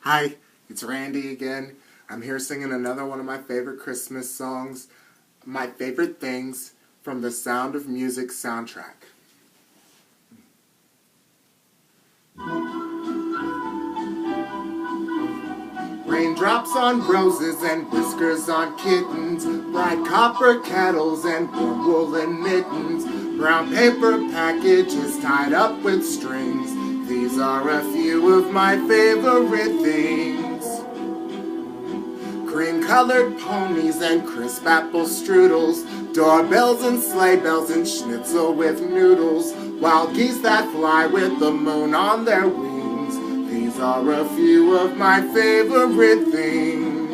Hi, it's Randy again. I'm here singing another one of my favorite Christmas songs, My Favorite Things, from the Sound of Music soundtrack. Raindrops on roses and whiskers on kittens, bright copper kettles and warm woolen mittens, brown paper packages tied up with strings. These are a few of my favorite things. Cream-colored ponies and crisp apple strudels, doorbells and sleigh bells and schnitzel with noodles, wild geese that fly with the moon on their wings. These are a few of my favorite things.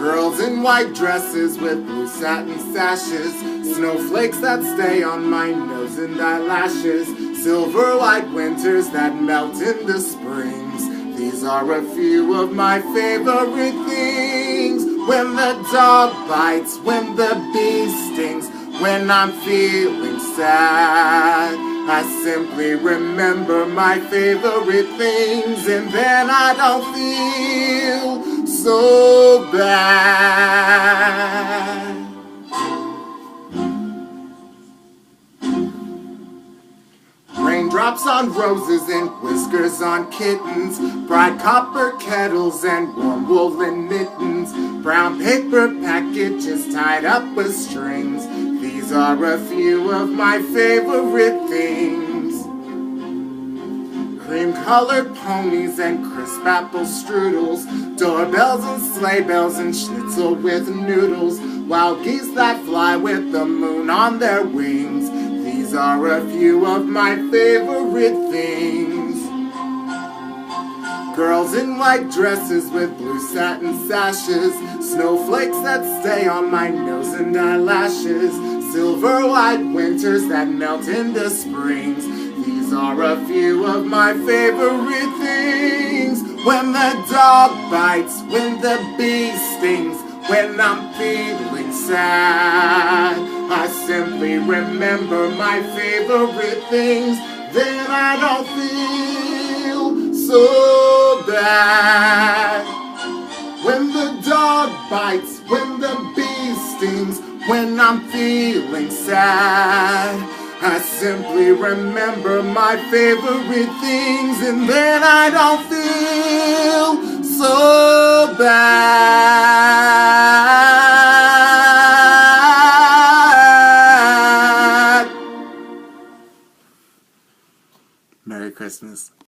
Girls in white dresses with blue satin sashes, snowflakes that stay on my nose and eyelashes, silver white winters that melt into springs. These are a few of my favorite things. When the dog bites, when the bee stings, when I'm feeling sad, I simply remember my favorite things, and then I don't feel so bad. Raindrops on roses and whiskers on kittens, bright copper kettles and warm woolen mittens, brown paper packages tied up with strings. These are a few of my favorite things. Cream-colored ponies and crisp apple strudels, doorbells and sleigh bells and schnitzel with noodles, wild geese that fly with the moon on their wings. These are a few of my favorite things. Girls in white dresses with blue satin sashes, snowflakes that stay on my nose and eyelashes, silver white winters that melt into springs. These are a few of my favorite things. When the dog bites, when the bee stings, when I'm feeling sad, I simply remember my favorite things. Then I don't feel so bad. When the dog bites, when the bee stings, when I'm feeling sad, I simply remember my favorite things, and then I don't feel so bad. Merry Christmas.